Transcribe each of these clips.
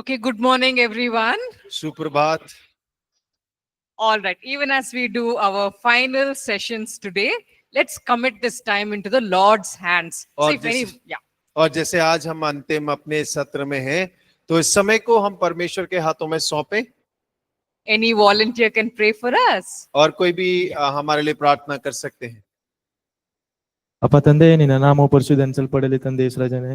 Okay, good morning, everyone. सुप्रभात। All right, even as we do our final sessions today, let's commit this time into the Lord's hands. So, और if जैसे any, yeah, और जैसे आज हम अंतिम अपने सत्र में हैं, तो इस समय को हम परमेश्वर के हाथों में सौंपें any volunteer can pray for us. और कोई भी हमारे लिए प्रार्थना कर सकते हैं। ಅಪ್ಪ ತಂದೆ, ನಿನ್ನ ನಾಮ ಪರಿಶುದ್ಧೆನಿಸಲ್ಪಡಲಿ ತಂದೆ ಯೇಸುರಾಜನೇ.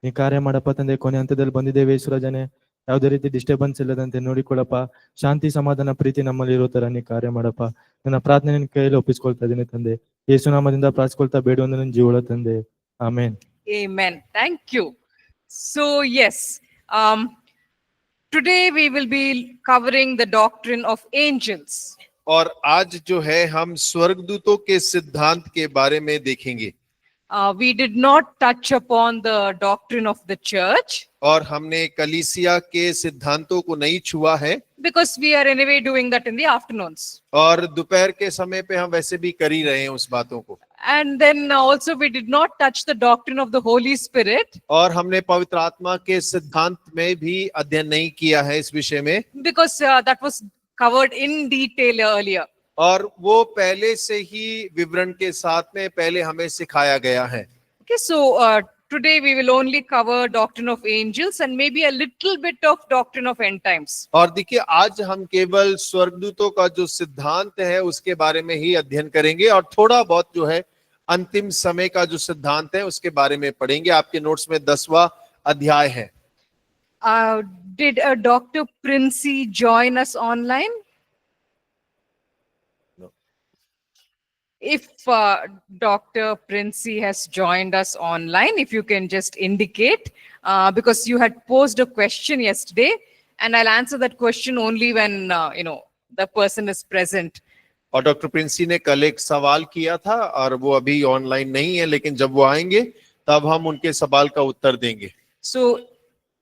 ನೀ ಕಾರ್ಯ ಮಾಡಪ್ಪ ತಂದೆ, ಕೊನೆ ಹಂತದಲ್ಲಿ ಬಂದಿದ್ದೇವೆ ಯೇಸುರಾಜನೇ. ಯಾವುದೇ ರೀತಿ ಡಿಸ್ಟರ್ಬೆನ್ಸ್ ಇಲ್ಲದಂತೆ ನೋಡಿಕೊಳ್ಳಪ್ಪ. ಶಾಂತಿ ಸಮಾಧಾನ ಪ್ರೀತಿ ನಮ್ಮಲ್ಲಿ ಇರೋ ತರ ನೀ ಕಾರ್ಯ ಮಾಡಪ್ಪ. ನನ್ನ ಪ್ರಾರ್ಥನೆ ನಿನ್ನ ಕೈಯಲ್ಲಿ ಒಪ್ಪಿಸ್ಕೊಳ್ತಾ ಇದ್ದೀನಿ ತಂದೆ. ಯೇಸುನಾಮದಿಂದ ಪ್ರಾರ್ಥಿಸ್ಕೊಳ್ತಾ ಬೇಡುವಂತ ನನ್ನ ಜೀವಳ ತಂದೆ, ಆಮೇನ್. Amen. Thank you. So, yes, today we will be covering the doctrine of angels. और आज जो है हम स्वर्गदूतों के सिद्धांत के बारे में देखेंगे। We did not touch upon the doctrine of the church और हमने कलीसिया के सिद्धांतों को नहीं छुआ है, because we are anyway doing that in the afternoons. और दोपहर के समय पे हम वैसे भी कर ही रहे हैं उस बातों को। And then also we did not touch the doctrine of the Holy Spirit और हमने पवित्र आत्मा के सिद्धांत में भी अध्ययन नहीं किया है इस विषय में, because that was covered in detail earlier. और वो पहले से ही विवरण के साथ में पहले हमें सिखाया गया है। Okay, so today we will only cover doctrine of angels and maybe a little bit of doctrine of end times. और देखिए, आज हम केवल स्वर्गदूतों का जो सिद्धांत है उसके बारे में ही अध्ययन करेंगे, और थोड़ा बहुत जो है अंतिम समय का जो सिद्धांत है उसके बारे में पढ़ेंगे। आपके नोट्स में 10वां अध्याय है। Did Dr. Princey join us online? No. If Dr. Princey has joined us online, if you can just indicate, because you had posed a question yesterday, and I'll answer that question only when the person is present. और doctor Princy ने कल एक सवाल किया था, और वो अभी ऑनलाइन नहीं है, लेकिन जब वो आएंगे तब हम उनके सवाल का उत्तर देंगे। So,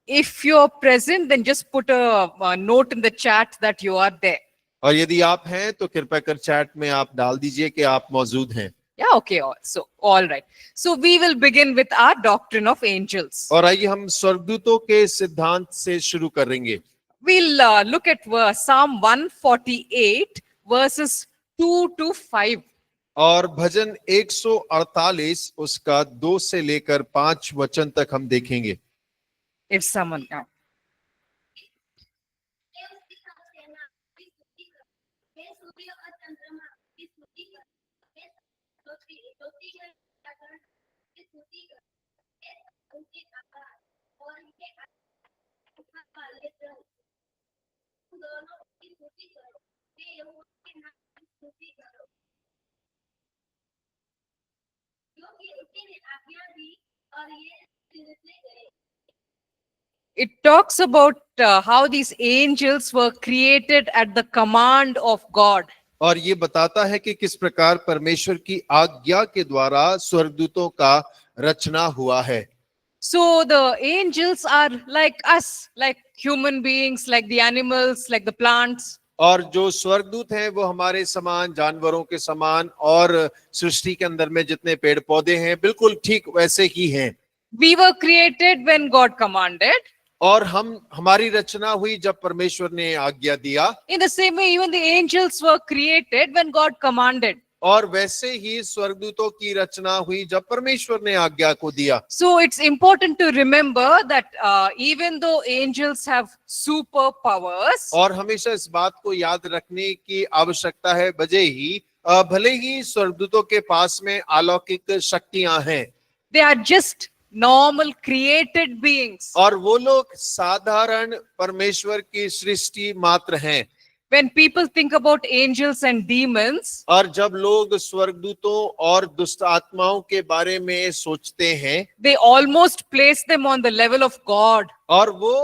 if you're present, then just put a note in the chat that you are there. और यदि आप हैं तो कृपया कर चैट में आप डाल दीजिए कि आप मौजूद हैं। Yeah, okay. So, all right. So, we will begin with our doctrine of angels. और आइए हम स्वर्गदूतों के सिद्धांत से शुरू करेंगे। We'll look at Psalm 148, verses 2 to 5. और भजन 148 उसका 2 से लेकर 5 वचन तक हम देखेंगे। If someone, yeah. It talks about how these angels were created at the command of God. और ये बताता है कि किस प्रकार परमेश्वर की आज्ञा के द्वारा स्वर्गदूतों का रचना हुआ है। So the angels are like us, like human beings, like the animals, like the plants. और जो स्वर्गदूत हैं वो हमारे समान, जानवरों के समान, और सृष्टि के अंदर में जितने पेड़ पौधे हैं बिल्कुल ठीक वैसे ही हैं। We were created when God commanded. और हमारी रचना हुई जब परमेश्वर ने आज्ञा दिया। In the same way, even the angels were created when God commanded. और वैसे ही स्वर्गदूतों की रचना हुई जब परमेश्वर ने आज्ञा को दिया। So it's important to remember that even though angels have superpowers, और हमेशा इस बात को याद रखने की आवश्यकता है, भले ही स्वर्गदूतों के पास में अलौकिक शक्तियां हैं, they are just normal created beings. और वो लोग साधारण परमेश्वर की सृष्टि मात्र हैं। When people think about angels and demons, और जब लोग स्वर्गदूतों और दुष्ट आत्माओं के बारे में सोचते हैं, they almost place them on the level of God. और वो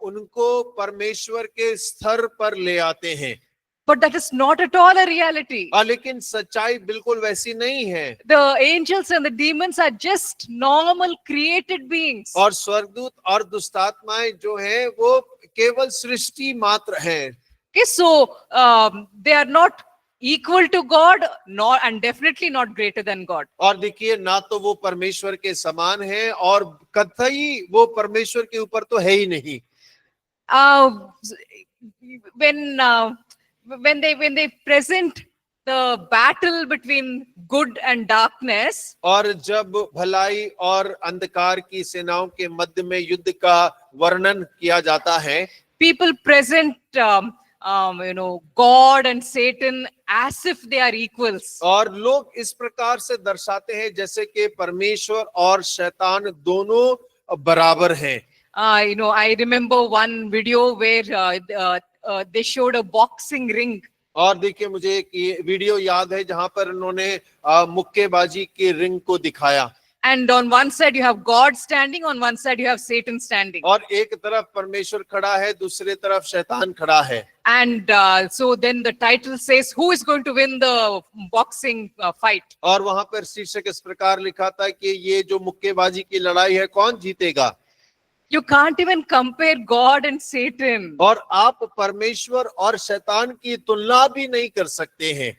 उनको परमेश्वर के स्तर पर ले आते हैं। But that is not at all a reality. लेकिन सच्चाई बिल्कुल वैसी नहीं है। The angels and the demons are just normal created beings. और स्वर्गदूत और दुष्ट आत्माएं जो हैं वो केवल सृष्टि मात्र हैं। Okay, so they are not equal to God, nor and definitely not greater than God. और देखिए, ना तो वो परमेश्वर के समान है और कतई वो परमेश्वर के ऊपर तो है ही नहीं। uh, when they present the battle between good and darkness, और जब भलाई और अंधकार की सेनाओं के मध्य में युद्ध का वर्णन किया जाता है, people present God and Satan as if they are equals. और लोग इस प्रकार से दर्शाते हैं जैसे कि परमेश्वर और शैतान दोनों बराबर हैं। I remember one video where they showed a boxing ring. और देखिए, मुझे एक ये वीडियो याद है जहां पर उन्होंने मुक्केबाजी के रिंग को दिखाया। And on one side you have God standing, on one side you have Satan standing. और एक तरफ परमेश्वर खड़ा है, दूसरे तरफ शैतान खड़ा है। And so then the title says, who is going to win the boxing fight? और वहां पर शीर्षक इस प्रकार लिखा था कि ये जो मुक्केबाजी की लड़ाई है, कौन जीतेगा। You can't even compare God and Satan. और आप परमेश्वर और शैतान की तुलना भी नहीं कर सकते हैं।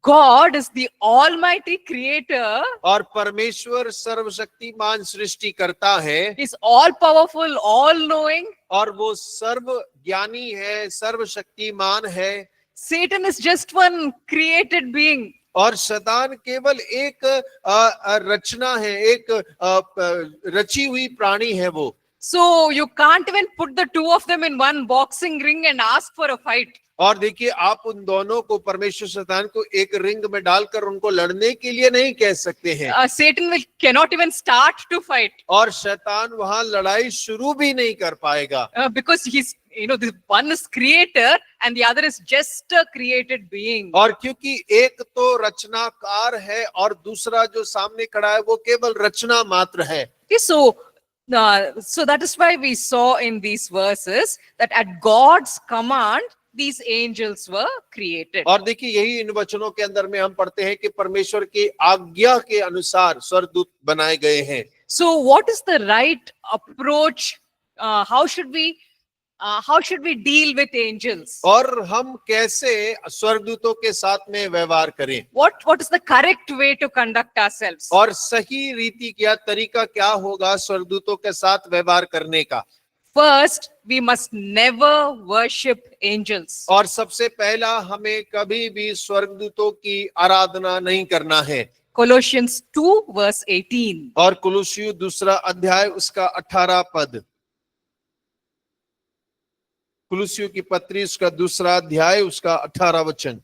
God is the almighty creator. और परमेश्वर सर्वशक्तिमान सृष्टि करता है। He's all powerful, all knowing. और वो सर्व ज्ञानी है, सर्वशक्तिमान है। Satan is just one created being. और शैतान केवल एक रचना है, एक रची हुई प्राणी है वो। So you can't even put the two of them in one boxing ring and ask for a fight. और देखिए, आप उन दोनों को, परमेश्वर शैतान को एक रिंग में डालकर उनको लड़ने के लिए नहीं कह सकते हैं। Satan cannot even start to fight. और शैतान वहां लड़ाई शुरू भी नहीं कर पाएगा। Because he's, the one is creator and the other is just a created being. और क्योंकि एक तो रचनाकार है और दूसरा जो सामने खड़ा है वो केवल रचना मात्र है। Okay, so that is why we saw in these verses that at God's command these angels were created. और देखिए, यही इन वचनों के अंदर में हम पढ़ते हैं कि परमेश्वर की आज्ञा के अनुसार स्वर्गदूत बनाए गए हैं। So what is the right approach? How should we deal with angels? और हम कैसे स्वर्गदूतों के साथ में व्यवहार करें? What is the correct way to conduct ourselves? और सही रीति क्या तरीका क्या होगा स्वर्गदूतों के साथ व्यवहार करने का? First, we must never worship angels. और सबसे पहला, हमें कभी भी स्वर्गदूतों की आराधना नहीं करना है। Colossians 2 verse 18. और कुलुस्सियों 2 अध्याय उसका 18 पद। कुलुस्सियों की पत्री उसका 2 अध्याय उसका 18 वचन।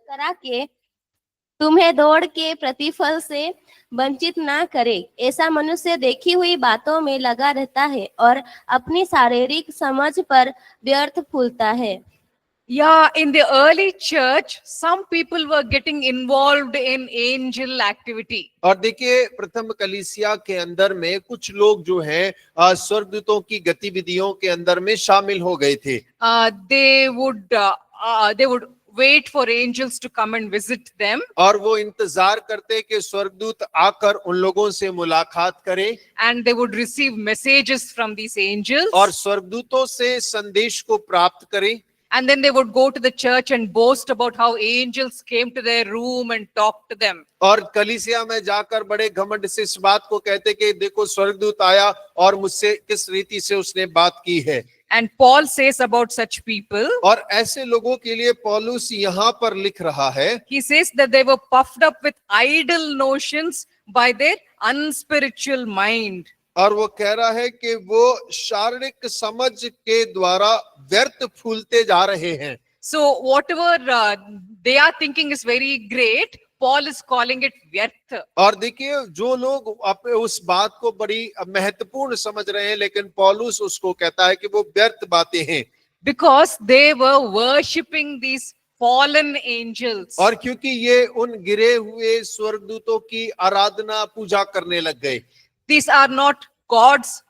करा के तुम्हें दौड़ के प्रतिफल से वंचित ना करे। ऐसा मनुष्य देखी हुई बातों में लगा रहता है और अपनी शारीरिक समझ पर व्यर्थ फूलता है। Yeah, in the early church, some people were getting involved in angel activity. और देखिए, प्रथम कलीसिया के अंदर में कुछ लोग जो हैं स्वर्गदूतों की गतिविधियों के अंदर में शामिल हो गए थे। They would wait for angels to come and visit them. और वो इंतजार करते कि स्वर्गदूत आकर उन लोगों से मुलाकात करें। And they would receive messages from these angels. और स्वर्गदूतों से संदेश को प्राप्त करें। And then they would go to the church and boast about how angels came to their room and talked to them. और कलीसिया में जाकर बड़े घमंड से इस बात को कहते कि देखो स्वर्गदूत आया और मुझसे किस रीति से उसने बात की है। And Paul says about such people, और ऐसे लोगों के लिए पौलुस यहाँ पर लिख रहा है, he says that they were puffed up with idle notions by their unspiritual mind. और वो कह रहा है कि वो शारीरिक समझ के द्वारा व्यर्थ फूलते जा रहे हैं। So whatever they are thinking is very great, Paul is calling it व्यर्थ. और देखिए, जो लोग अपने उस बात को बड़ी महत्वपूर्ण समझ रहे हैं, लेकिन पौलुस उसको कहता है कि वो व्यर्थ बातें हैं। Because they were worshipping these fallen angels. और क्योंकि ये उन गिरे हुए स्वर्गदूतों की आराधना पूजा करने लग गए। These are not God's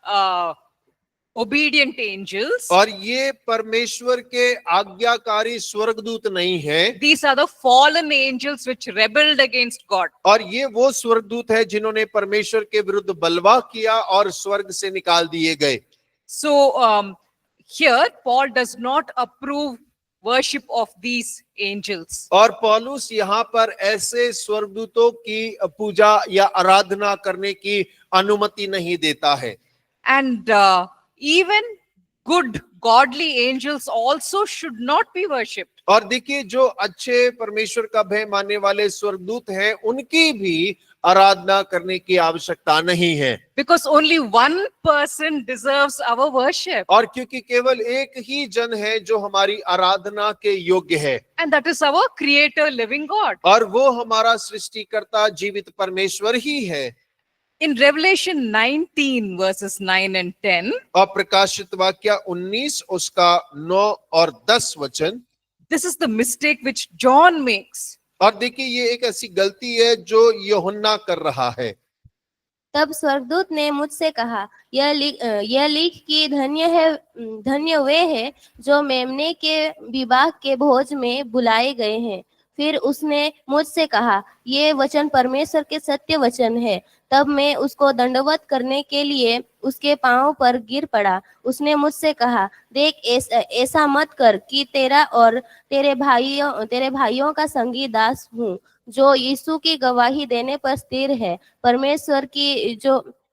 obedient angels. और ये परमेश्वर के आज्ञाकारी स्वर्गदूत नहीं है। These are the fallen angels which rebelled against God. और ये वो स्वर्गदूत है जिन्होंने परमेश्वर के विरुद्ध बलवा किया और स्वर्ग से निकाल दिए गए। So here Paul does not approve worship of these angels. और पौलुस यहाँ पर ऐसे स्वर्गदूतों की पूजा या आराधना करने की अनुमति नहीं देता है। And even good, godly angels also should not be worshipped. और देखिए, जो अच्छे परमेश्वर का भय मानने वाले स्वर्गदूत हैं, उनकी भी आराधना करने की आवश्यकता नहीं है। Because only one person deserves our worship. और क्योंकि केवल एक ही जन है जो हमारी आराधना के योग्य है, And that is our creator, living God. और वो हमारा सृष्टिकर्ता जीवित परमेश्वर ही है। In Revelation 19 verses 9 and 10, और प्रकाशित वाक्य 19 उसका 9 और 10 वचन, this is the mistake which John makes. और देखिए, ये एक ऐसी गलती है जो यूहन्ना कर रहा है। तब स्वर्गदूत ने मुझसे कहा, यह लिख कि धन्य वे हैं जो मेमने के विवाह के भोज में बुलाए गए हैं। फिर उसने मुझसे कहा, ये वचन परमेश्वर के सत्य वचन है। तब मैं उसको दंडवत करने के लिए उसके पांव पर गिर पड़ा। उसने मुझसे कहा, देख, ऐसा मत कर कि तेरा और तेरे भाइयों का संगी दास हूँ, जो यीशु की गवाही देने पर स्थिर है।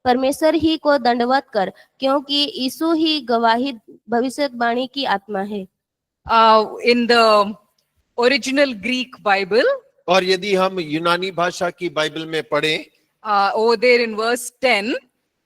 परमेश्वर ही को दंडवत कर, क्योंकि यीशु ही गवाही भविष्यवाणी की आत्मा है। In the original Greek Bible, और यदि हम यूनानी भाषा की बाइबल में पढ़ें, over there in verse 10,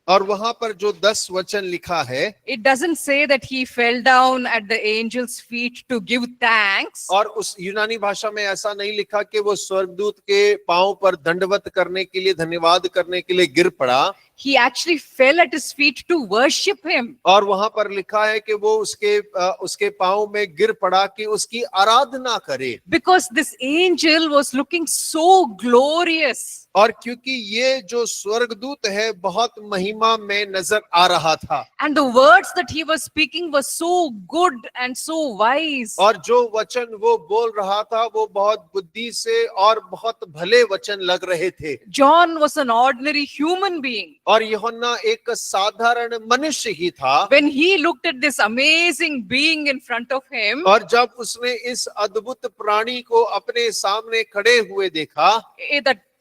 और वहां पर जो 10 वचन लिखा है, it doesn't say that he fell down at the angel's feet to give thanks. और उस यूनानी भाषा में ऐसा नहीं लिखा कि वो स्वर्गदूत के पांव पर दंडवत करने के लिए, धन्यवाद करने के लिए गिर पड़ा। He actually fell at his feet to worship him. और वहां पर लिखा है कि वो उसके पांव में गिर पड़ा कि उसकी आराधना करे। Because this angel was looking so glorious. और क्योंकि ये जो स्वर्गदूत है बहुत महिमा में नजर आ रहा था, And the words that he was speaking were so good and so wise. और जो वचन वो बोल रहा था वो बहुत बुद्धि से और बहुत भले वचन लग रहे थे। John was an ordinary human being. और यूहन्ना एक साधारण मनुष्य ही था। When he looked at this amazing being in front of him, और जब उसने इस अद्भुत प्राणी को अपने सामने खड़े हुए देखा,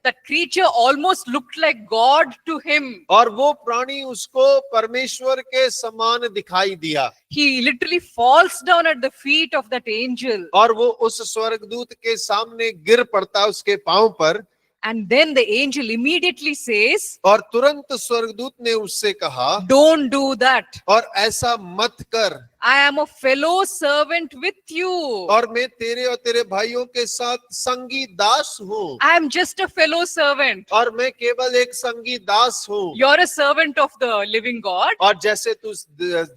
that creature almost looked like God to him. और वो प्राणी उसको परमेश्वर के समान दिखाई दिया। He literally falls down at the feet of that angel. और वो उस स्वर्गदूत के सामने गिर पड़ता उसके पांव पर। And then the angel immediately says, और तुरंत स्वर्गदूत ने उससे कहा, don't do that. और ऐसा मत कर, I am a fellow servant with you. और मैं तेरे और तेरे भाइयों के साथ संगी दास हूँ। I am just a fellow servant. और मैं केवल एक संगी दास हूँ। You're a servant of the living God. और जैसे तू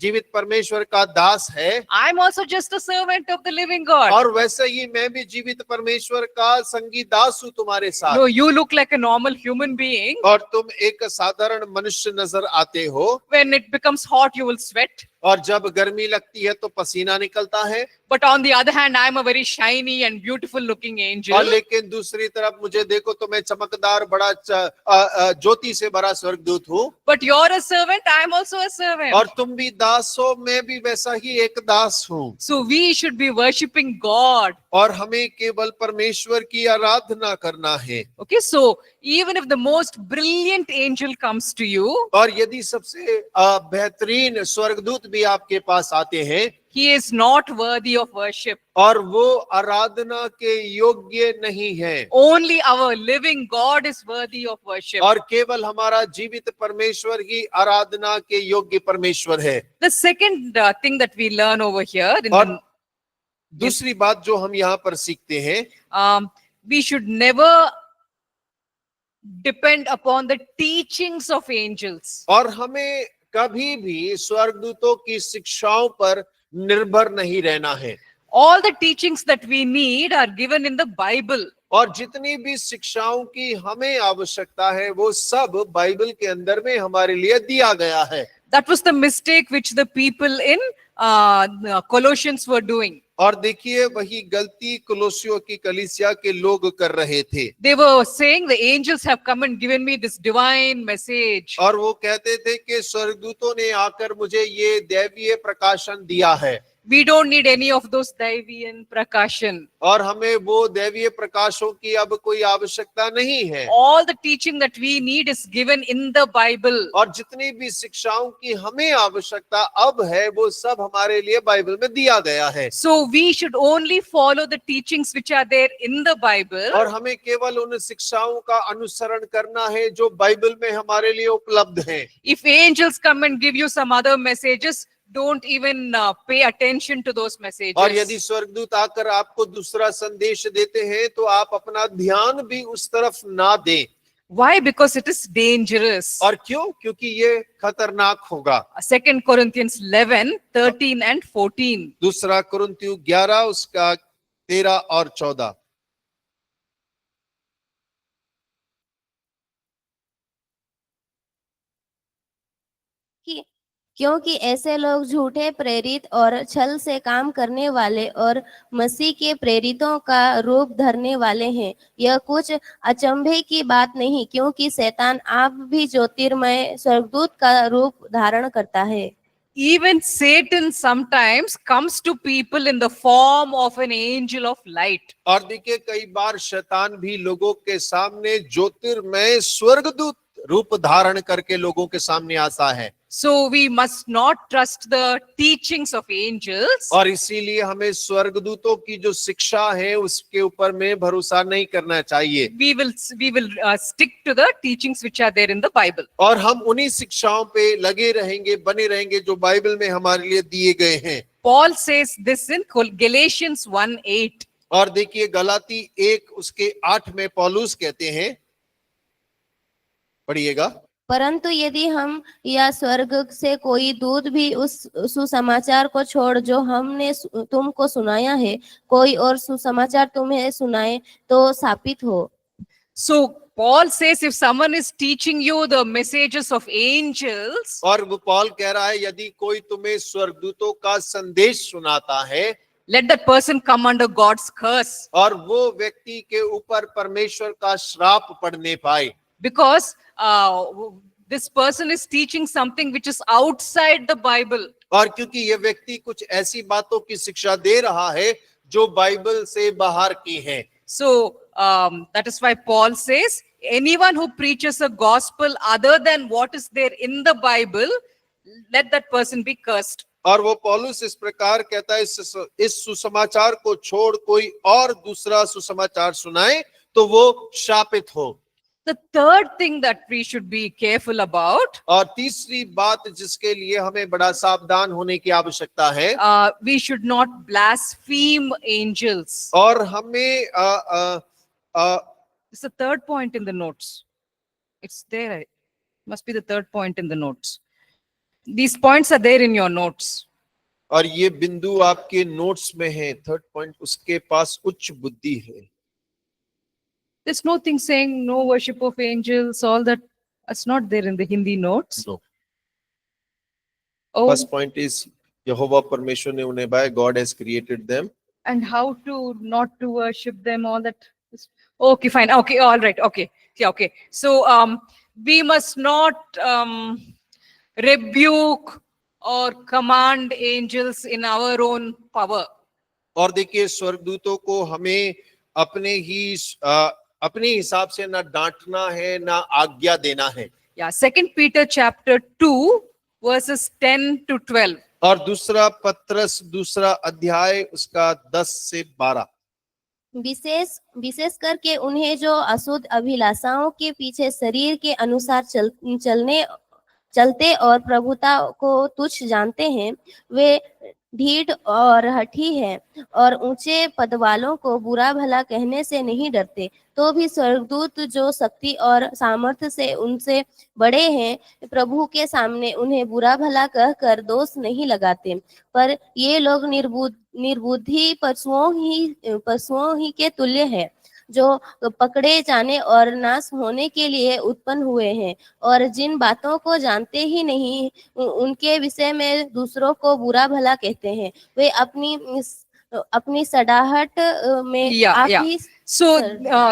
जीवित परमेश्वर का दास है, I'm also just a servant of the living God. और वैसे ही मैं भी जीवित परमेश्वर का संगी दास हूँ तुम्हारे साथ। No, you look like a normal human being. और तुम एक साधारण मनुष्य नजर आते हो। When it becomes hot, you will sweat. और जब गर्मी लगती है तो पसीना निकलता है। But on the other hand, I am a very shiny and beautiful looking angel. और लेकिन दूसरी तरफ मुझे देखो तो मैं चमकदार बड़ा ज्योति से भरा स्वर्गदूत हूँ। But you're a servant, I am also a servant. और तुम भी दास हो, मैं भी वैसा ही एक दास हूँ। So we should be worshipping God. और हमें केवल परमेश्वर की आराधना करना है। Okay, so even if the most brilliant angel comes to you, और यदि सबसे बेहतरीन स्वर्गदूत भी आपके पास आते हैं, he is not worthy of worship. और वो आराधना के योग्य नहीं है। Only our living God is worthy of worship. और केवल हमारा जीवित परमेश्वर ही आराधना के योग्य परमेश्वर है। The second thing that we learn over here, और दूसरी बात जो हम यहाँ पर सीखते हैं, we should never depend upon the teachings of angels. और हमें कभी भी स्वर्गदूतों की शिक्षाओं पर निर्भर नहीं रहना है। All the teachings that we need are given in the Bible. और जितनी भी शिक्षाओं की हमें आवश्यकता है वो सब बाइबल के अंदर में हमारे लिए दिया गया है। That was the mistake which the people in Colossians were doing. और देखिए, वही गलती कुलोसियों की कलीसिया के लोग कर रहे थे। They were saying the angels have come and given me this divine message. और वो कहते थे कि स्वर्गदूतों ने आकर मुझे ये दैवीय प्रकाशन दिया है। We don't need any of those Daivian Prakashan. और हमें वो दैवीय प्रकाशों की अब कोई आवश्यकता नहीं है। All the teaching that we need is given in the Bible. और जितनी भी शिक्षाओं की हमें आवश्यकता अब है वो सब हमारे लिए बाइबल में दिया गया है। So we should only follow the teachings which are there in the Bible. और हमें केवल उन शिक्षाओं का अनुसरण करना है जो बाइबल में हमारे लिए उपलब्ध हैं। If angels come and give you some other messages, don't even pay attention to those messages. और यदि स्वर्गदूत आकर आपको दूसरा संदेश देते हैं तो आप अपना ध्यान भी उस तरफ ना दें। Why? Because it is dangerous. और क्यों? क्योंकि ये खतरनाक होगा। 2 Corinthians 11, 13 and 14. दूसरा कुरिन्थियों 11 उसका 13 और 14। क्योंकि ऐसे लोग झूठे प्रेरित और छल से काम करने वाले और मसीह के प्रेरितों का रूप धरने वाले हैं। यह कुछ अचंभे की बात नहीं, क्योंकि शैतान आप भी ज्योतिर्मय स्वर्गदूत का रूप धारण करता है। Even Satan sometimes comes to people in the form of an angel of light. और देखिए कई बार शैतान भी लोगों के सामने ज्योतिर्मय स्वर्गदूत रूप धारण करके लोगों के सामने आता है। So we must not trust the teachings of angels. और इसीलिए हमें स्वर्गदूतों की जो शिक्षा है उसके ऊपर में भरोसा नहीं करना चाहिए। We will stick to the teachings which are there in the Bible. और हम उन्हीं शिक्षाओं पे लगे रहेंगे, बने रहेंगे जो बाइबल में हमारे लिए दिए गए हैं। Paul says this in Galatians 1:8. और देखिए गलाती 1 उसके 8 में पौलुस कहते हैं, पढ़िएगा। परंतु यदि हम या स्वर्ग से कोई दूत भी उस सुसमाचार को छोड़ जो हमने तुमको सुनाया है, कोई और सुसमाचार तुम्हें सुनाए तो सापित हो। So Paul says if someone is teaching you the messages of angels, और वो पौल कह रहा है यदि कोई तुम्हें स्वर्गदूतों का संदेश सुनाता है, let that person come under God's curse. और वो व्यक्ति के ऊपर परमेश्वर का श्राप पड़ने पाए। Because this person is teaching something which is outside the Bible. और क्योंकि ये व्यक्ति कुछ ऐसी बातों की शिक्षा दे रहा है जो बाइबल से बाहर की है। So that is why Paul says anyone who preaches a gospel other than what is there in the Bible, let that person be cursed. और वो पौलुस इस प्रकार कहता है इस सुसमाचार को छोड़ कोई और दूसरा सुसमाचार सुनाए तो वो शापित हो। The third thing that we should be careful about, और तीसरी बात जिसके लिए हमें बड़ा सावधान होने की आवश्यकता है, we should not blaspheme angels. और हमें It's the third point in the notes. It's there. Must be the third point in the notes. These points are there in your notes. और ये बिंदु आपके नोट्स में है। थर्ड पॉइंट, उसके पास उच्च बुद्धि है। There's nothing saying no worship of angels, all that. It's not there in the Hindi notes. No. Oh, First point is यहोवा परमेश्वर ने उन्हें बनाया, God has created them. and how to not to worship them, all that. Okay, fine. Okay, all right. Okay. Yeah, okay. So we must not rebuke or command angels in our own power. और देखिए स्वर्गदूतों को हमें अपने हिसाब से ना डांटना है ना आज्ञा देना है। Yeah, 2 Peter chapter 2 verses 10 to 12. और दूसरा पत्रस दूसरा अध्याय उसका 10 से 12। विशेष करके उन्हें जो अशुद्ध अभिलाषाओं के पीछे शरीर के अनुसार चलते और प्रभुता को तुच्छ जानते हैं, वे ढीठ और हठी हैं और ऊंचे पद वालों को बुरा भला कहने से नहीं डरते, तो भी स्वर्गदूत जो शक्ति और सामर्थ्य से उनसे बड़े हैं, प्रभु के सामने उन्हें बुरा भला कहकर दोष नहीं लगाते। पर ये लोग निर्बुद्धि पशुओं ही के तुल्य हैं, जो पकड़े जाने और नाश होने के लिए उत्पन्न हुए हैं, और जिन बातों को जानते ही नहीं उनके विषय में दूसरों को बुरा भला कहते हैं। वे अपनी सड़ाहट में Yeah. So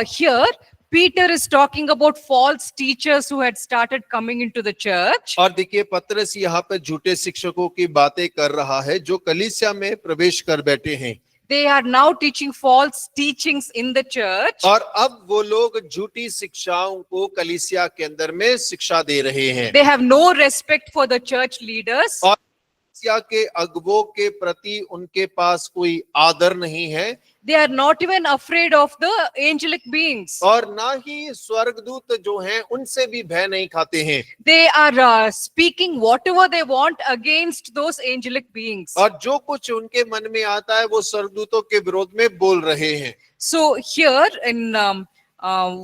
here Peter is talking about false teachers who had started coming into the church. और देखिए पतरस यहाँ पे झूठे शिक्षकों की बातें कर रहा है जो कलीसिया में प्रवेश कर बैठे हैं They are now teaching false teachings in the church. और अब वो लोग झूठी शिक्षाओं को कलीसिया के अंदर में शिक्षा दे रहे हैं They have no respect for the church leaders. और कलीसिया के अगुवों के प्रति उनके पास कोई आदर नहीं है They are not even afraid of the angelic beings. और ना ही स्वर्गदूत जो हैं उनसे भी भय नहीं खाते हैं They are speaking whatever they want against those angelic beings. और जो कुछ उनके मन में आता है वो स्वर्गदूतों के विरोध में बोल रहे हैं So here in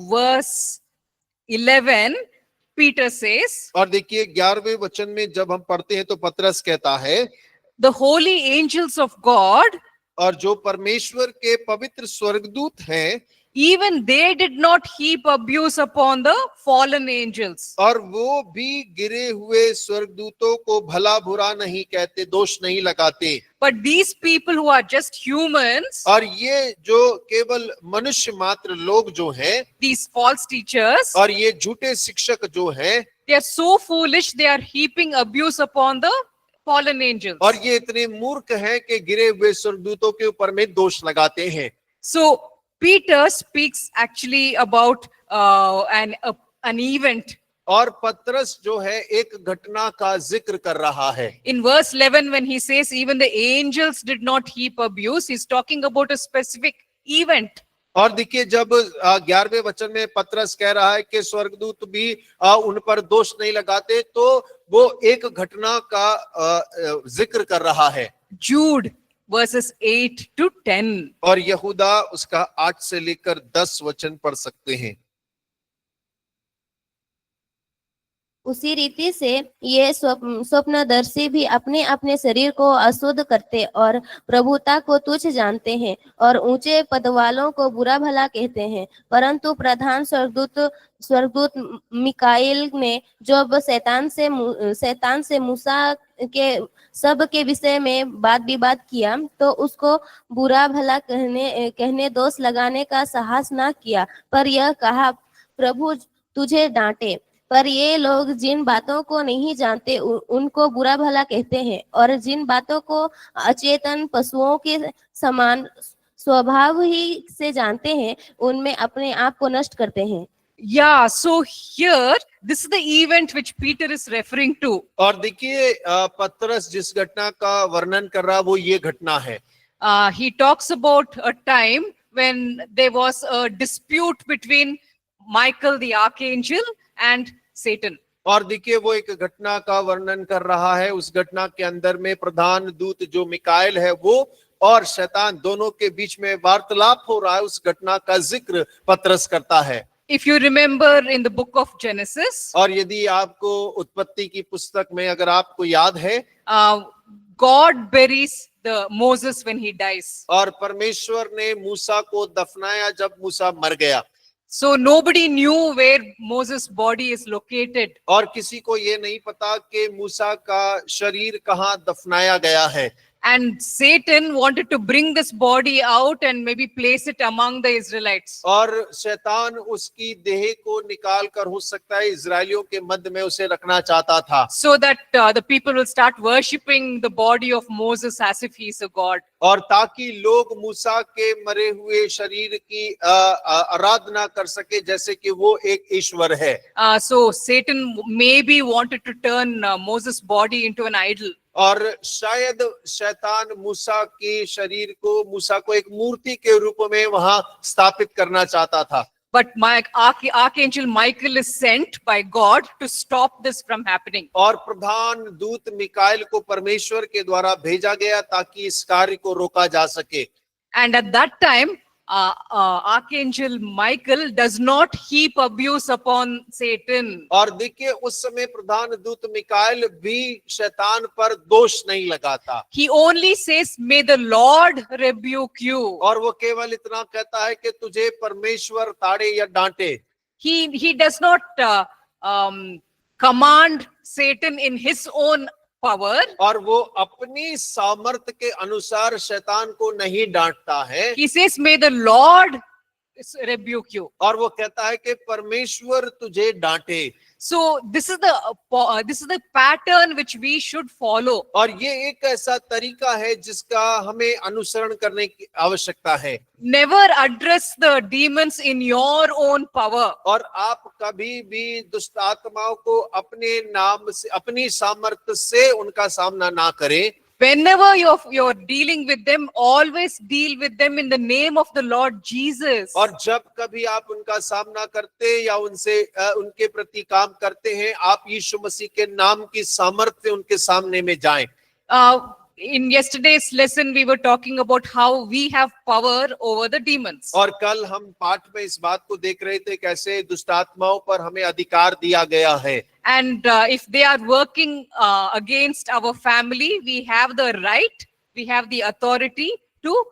verse 11, Peter says, और देखिए 11वें वचन में जब हम पढ़ते हैं तो पतरस कहता है the holy angels of God, और जो परमेश्वर के पवित्र स्वर्गदूत हैं even they did not heap abuse upon the fallen angels. और वो भी गिरे हुए स्वर्गदूतों को भला बुरा नहीं कहते दोष नहीं लगाते But these people who are just humans, और ये जो केवल मनुष्य मात्र लोग जो हैं these false teachers, और ये झूठे शिक्षक जो हैं they are so foolish, they are heaping abuse upon the fallen angels. और ये इतने मूर्ख हैं कि गिरे हुए स्वर्गदूतों के ऊपर में दोष लगाते हैं So Peter speaks actually about an event. और पतरस जो है एक घटना का जिक्र कर रहा है In verse 11, when he says even the angels did not heap abuse, he's talking about a specific event. और देखिए जब 11वें वचन में पतरस कह रहा है कि स्वर्गदूत भी उन पर दोष नहीं लगाते तो वो एक घटना का जिक्र कर रहा है Jude verses 8 to 10. और यहूदा उसका 8 से लेकर 10 वचन पढ़ सकते हैं उसी रीति से ये स्वप्नदर्शी भी अपने अपने शरीर को अशुद्ध करते और प्रभुता को तुच्छ जानते हैं और ऊंचे पद वालों को बुरा भला कहते हैं परंतु प्रधान स्वर्गदूत मिकाएल ने जब शैतान से मूसा के सब के विषय में वाद विवाद किया तो उसको बुरा भला कहने दोष लगाने का साहस ना किया पर यह कहा प्रभु तुझे डांटे पर ये लोग जिन बातों को नहीं जानते उनको बुरा भला कहते हैं और जिन बातों को अचेतन पशुओं के समान स्वभाव ही से जानते हैं उनमें अपने आप को नष्ट करते हैं Yeah, so here, this is the event which Peter is referring to. और देखिए पतरस जिस घटना का वर्णन कर रहा वो ये घटना है He talks about a time when there was a dispute between Michael the archangel and Satan. और देखिए वो एक घटना का वर्णन कर रहा है उस घटना के अंदर में प्रधान दूत जो मिकाएल है वो और शैतान दोनों के बीच में वार्तालाप हो रहा है उस घटना का जिक्र पतरस करता है If you remember in the book of Genesis, और यदि आपको उत्पत्ति की पुस्तक में अगर आपको याद है God buries the Moses when he dies. और परमेश्वर ने मूसा को दफनाया जब मूसा मर गया So nobody knew where Moses' body is located. और किसी को ये नहीं पता कि मूसा का शरीर कहाँ दफनाया गया है And Satan wanted to bring this body out and maybe place it among the Israelites. और शैतान उसकी देह को निकाल कर हो सकता है इजरायलियों के मध्य में उसे रखना चाहता था So that the people will start worshipping the body of Moses as if he is a god. और ताकि लोग मूसा के मरे हुए शरीर की आराधना कर सके जैसे कि वो एक ईश्वर है So Satan maybe wanted to turn Moses' body into an idol. और शायद शैतान मूसा के शरीर को मूसा को एक मूर्ति के रूप में वहां स्थापित करना चाहता था But Archangel Michael is sent by God to stop this from happening. और प्रधान दूत मिकाएल को परमेश्वर के द्वारा भेजा गया ताकि इस कार्य को रोका जा सके And at that time, Archangel Michael does not heap abuse upon Satan. और देखिए उस समय प्रधान दूत मिकाएल भी शैतान पर दोष नहीं लगाता He only says, "May the Lord rebuke you." और वो केवल इतना कहता है कि तुझे परमेश्वर ताड़े या डांटे He does not command Satan in his own power. और वो अपनी सामर्थ्य के अनुसार शैतान को नहीं डांटता है He says, "May the Lord rebuke you. और वो कहता है कि परमेश्वर तुझे डांटे। So this is the pattern which we should follow. और ये एक ऐसा तरीका है जिसका हमें अनुसरण करने की आवश्यकता है। Never address the demons in your own power. और आप कभी भी दुष्ट आत्माओं को अपने नाम से, अपनी सामर्थ्य से उनका सामना ना करें। Whenever you're dealing with them, always deal with them in the name of the Lord Jesus. और जब कभी आप उनका सामना करते या उनसे उनके प्रति काम करते हैं, आप यीशु मसीह के नाम की सामर्थ्य उनके सामने में जाएं। In yesterday's lesson, we were talking about how we have power over the demons. और कल हम पाठ में इस बात को देख रहे थे कैसे दुष्ट आत्माओं पर हमें अधिकार दिया गया है। And if they are working against our family, we have the right, we have the authority to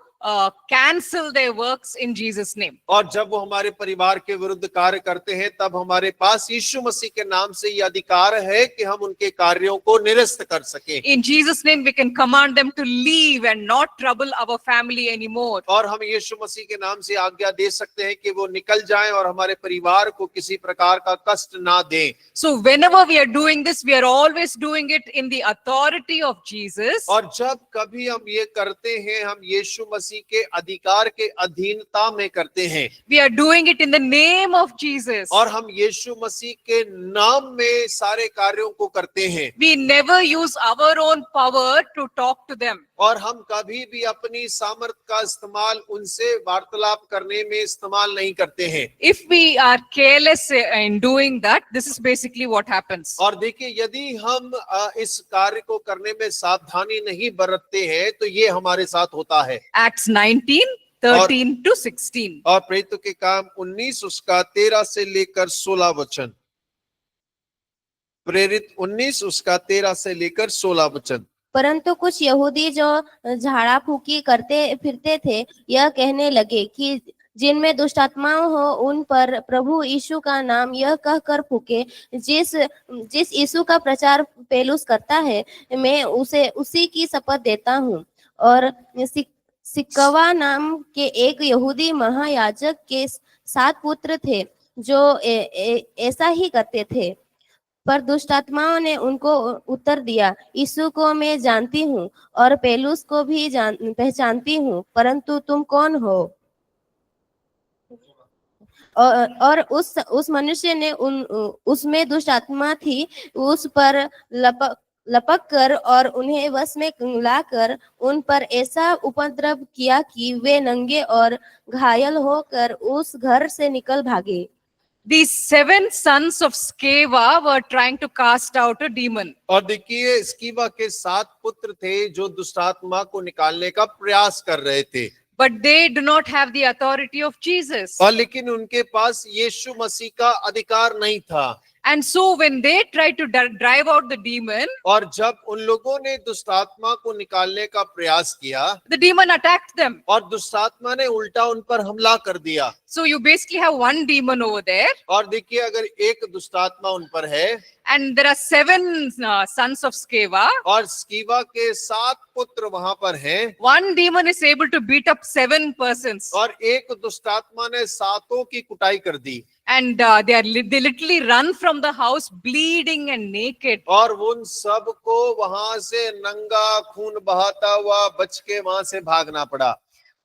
cancel their works in Jesus' name. और जब वो हमारे परिवार के विरुद्ध कार्य करते हैं, तब हमारे पास यीशु मसीह के नाम से ये अधिकार है कि हम उनके कार्यों को निरस्त कर सकें। In Jesus' name, we can command them to leave and not trouble our family anymore. और हम यीशु मसीह के नाम से आज्ञा दे सकते हैं कि वो निकल जाएं और हमारे परिवार को किसी प्रकार का कष्ट ना दें। So whenever we are doing this, we are always doing it in the authority of Jesus. और जब कभी हम ये करते हैं, हम यीशु मसीह के अधिकार के अधीनता में करते हैं। We are doing it in the name of Jesus. और हम यीशु मसीह के नाम में सारे कार्यों को करते हैं। We never use our own power to talk to them. और हम कभी भी अपनी सामर्थ का इस्तेमाल उनसे वार्तालाप करने में इस्तेमाल नहीं करते हैं। If we are careless in doing that, this is basically what happens. और देखिए, यदि हम इस कार्य को करने में सावधानी नहीं बरतते हैं, तो ये हमारे साथ होता है। Acts 19:13 to 16. और प्रेरितों के काम 19 उसका 13 से लेकर 16 वचन। प्रेरित 19 उसका 13 से लेकर 16 वचन। परंतु कुछ यहूदी जो झाड़ा फूकी करते फिरते थे, यह कहने लगे कि जिनमें दुष्ट आत्माएं हो उन पर प्रभु यीशु का नाम यह कहकर फूके, जिस यीशु का प्रचार पेलुस करता है, मैं उसी की शपथ देता हूँ। और सिक्कवा नाम के एक यहूदी महायाजक के 7 पुत्र थे जो ऐसा ही करते थे। पर दुष्ट आत्माओं ने उनको उत्तर दिया, यीशु को मैं जानती हूँ और पेलुस को भी पहचानती हूँ, परंतु तुम कौन हो? और उस मनुष्य ने उसमें दुष्ट आत्मा थी, उस पर लपक कर और उन्हें वश में लाकर उन पर ऐसा उपद्रव किया कि वे नंगे और घायल होकर उस घर से निकल भागे। These 7 sons of Sceva were trying to cast out a demon. और देखिए, स्कीवा के 7 पुत्र थे जो दुष्ट आत्मा को निकालने का प्रयास कर रहे थे। But they do not have the authority of Jesus. और लेकिन उनके पास यीशु मसीह का अधिकार नहीं था। And so when they tried to drive out the demon, और जब उन लोगों ने दुष्ट आत्मा को निकालने का प्रयास किया, the demon attacked them. और दुष्ट आत्मा ने उल्टा उन पर हमला कर दिया। So you basically have one demon over there, और देखिए, अगर एक दुष्ट आत्मा उन पर है and there are 7 sons of Sceva. और स्कीवा के 7 पुत्र वहां पर हैं, One demon is able to beat up 7 persons, और एक दुष्ट आत्मा ने 7 की कुटाई कर दी। and they literally run from the house bleeding and naked. और उन सब को वहां से नंगा खून बहाता हुआ बच के वहां से भागना पड़ा।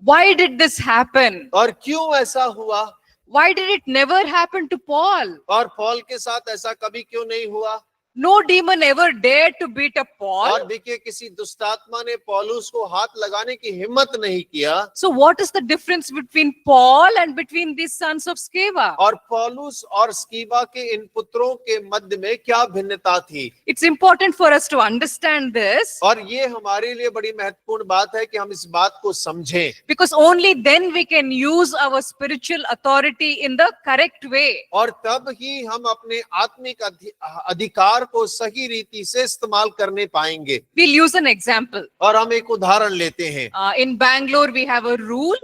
Why did this happen? और क्यों ऐसा हुआ? Why did it never happen to Paul? और पौल के साथ ऐसा कभी क्यों नहीं हुआ? No demon ever dared to beat up और Paul. देखिए, किसी दुष्टात्मा ने पौलुस को हाथ लगाने की हिम्मत नहीं किया। So what is the difference between Paul and between these sons of Sceva? और पौलुस और स्कीवा के इन पुत्रों के मध्य में क्या भिन्नता थी? It's important for us to understand this, और ये हमारे लिए बड़ी महत्वपूर्ण बात है कि हम इस बात को समझें, because only then we can use our spiritual authority in the correct way. और तब ही हम अपने आत्मिक अधिकार को सही रीति से इस्तेमाल करने पाएंगे। We'll use an example. और हम एक उदाहरण लेते हैं। In Bangalore, we have a rule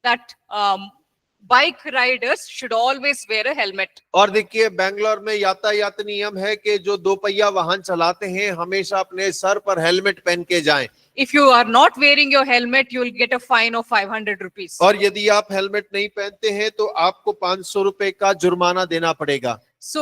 that bike riders should always wear a helmet. और देखिए, बेंगलोर में यातायात नियम है कि जो 2 पहिया वाहन चलाते हैं हमेशा अपने सर पर हेलमेट पहन के जाएं। If you are not wearing your helmet, you will get a fine of 500 rupees. और यदि आप हेलमेट नहीं पहनते हैं तो आपको 500 रुपए का जुर्माना देना पड़ेगा। So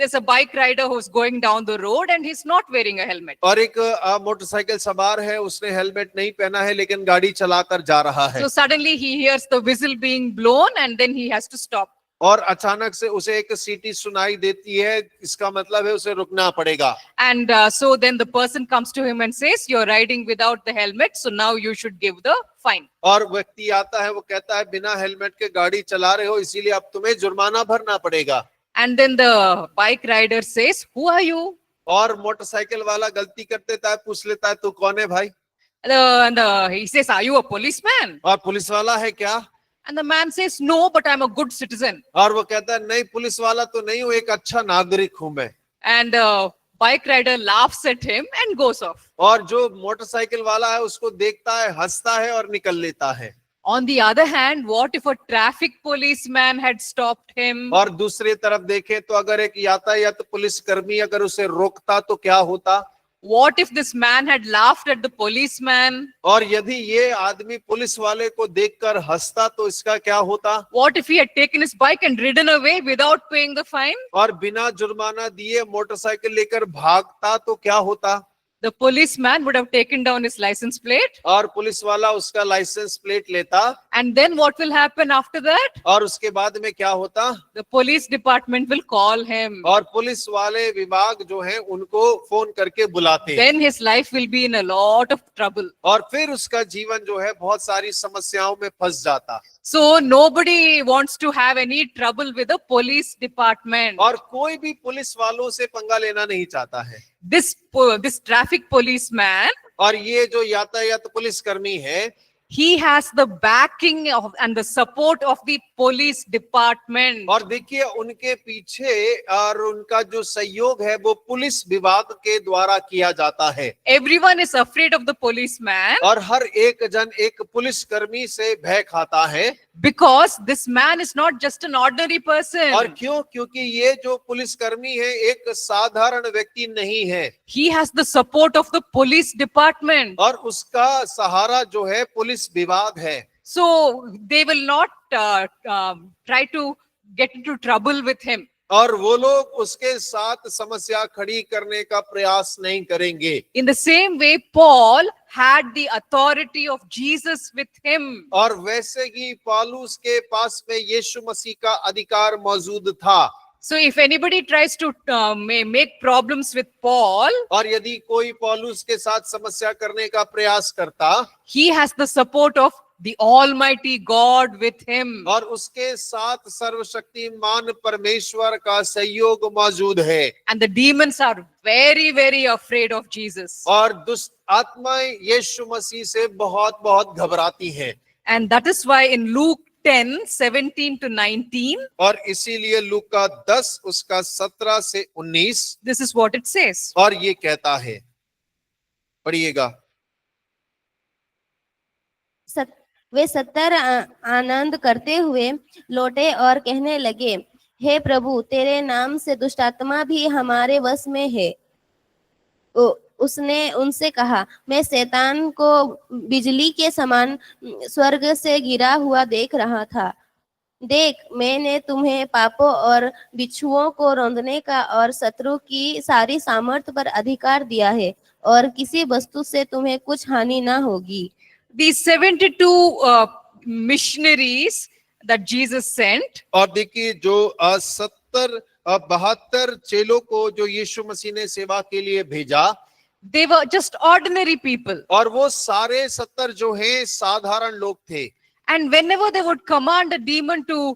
there's a bike rider who's going down the road and he's not wearing a helmet. और एक मोटरसाइकिल सवार है, उसने हेलमेट नहीं पहना है लेकिन गाड़ी चलाकर जा रहा है। So suddenly he hears the whistle being blown and then he has to stop. और अचानक से उसे एक सीटी सुनाई देती है, इसका मतलब है उसे रुकना पड़ेगा। And so then the person comes to him and says, you're riding without the helmet, so now you should give the fine. और व्यक्ति आता है, वो कहता है बिना हेलमेट के गाड़ी चला रहे हो, इसीलिए अब तुम्हें जुर्माना भरना पड़ेगा। And then the bike rider says, who are you? और मोटरसाइकिल वाला गलती कर देता है, पूछ लेता है तू कौन है भाई? He says, are you a policeman? और पुलिस वाला है क्या? And the man says, no, but I'm a good citizen. और वो कहता है नहीं, पुलिस वाला तो नहीं हूँ, एक अच्छा नागरिक हूं मैं। And the bike rider laughs at him and goes off. और जो मोटरसाइकिल वाला है उसको देखता है, हंसता है और निकल लेता है। On the other hand, what if a traffic policeman had stopped him? और दूसरी तरफ देखें तो अगर एक यातायात पुलिस कर्मी अगर उसे रोकता तो क्या होता? What if this man had laughed at the policeman? और यदि ये आदमी पुलिस वाले को देखकर हंसता तो इसका क्या होता? What if he had taken his bike and ridden away without paying the fine? और बिना जुर्माना दिए मोटरसाइकिल लेकर भागता तो क्या होता? The policeman would have taken down his license plate. और पुलिस वाला उसका लाइसेंस प्लेट लेता। And then what will happen after that? और उसके बाद में क्या होता? The police department will call him. और पुलिस वाले विभाग जो है उनको फोन करके बुलाते। Then his life will be in a lot of trouble. और फिर उसका जीवन जो है बहुत सारी समस्याओं में फंस जाता। So nobody wants to have any trouble with the police department. और कोई भी पुलिस वालों से पंगा लेना नहीं चाहता है। This traffic policeman, और ये जो यातायात पुलिस कर्मी है, he has the backing of and the support of the police department. और देखिए उनके पीछे और उनका जो सहयोग है वो पुलिस विभाग के द्वारा किया जाता है। Everyone is afraid of the policeman और हर एक जन एक पुलिस कर्मी से भय खाता है। because this man is not just an ordinary person. और क्यों? क्योंकि ये जो पुलिस कर्मी है एक साधारण व्यक्ति नहीं है। He has the support of the police department. और उसका सहारा जो है पुलिस विभाग है। So they will not try to get into trouble with him. और वो लोग उसके साथ समस्या खड़ी करने का प्रयास नहीं करेंगे। In the same way, Paul had the authority of Jesus with him. और वैसे ही पौलुस के पास में यीशु मसीह का अधिकार मौजूद था। So if anybody tries to make problems with Paul, और यदि कोई पौलुस के साथ समस्या करने का प्रयास करता, he has the support of the Almighty God with him. और उसके साथ सर्वशक्तिमान परमेश्वर का सहयोग मौजूद है। And the demons are very, very afraid of Jesus. और दुष्ट आत्माएं यीशु मसीह से बहुत बहुत घबराती हैं। And that is why in Luke 10:17 to 19, और इसीलिए लूका 10 उसका 17 से 19 this is what it says. और ये कहता है, पढ़िएगा। वे 70 आनंद करते हुए लौटे और कहने लगे, हे प्रभु, तेरे नाम से दुष्टात्मा भी हमारे वश में है। उसने उनसे कहा, मैं शैतान को बिजली के समान स्वर्ग से गिरा हुआ देख रहा था। देख, मैंने तुम्हें पापों और बिच्छुओं को रौंदने का और शत्रु की सारी सामर्थ पर अधिकार दिया है, और किसी वस्तु से तुम्हें कुछ हानि ना होगी। These 72 missionaries that Jesus sent, और देखिए जो 72 चेलों को जो यीशु मसीह ने सेवा के लिए भेजा, they were just ordinary people. और वो सारे 70 जो हैं साधारण लोग थे। And whenever they would command a demon to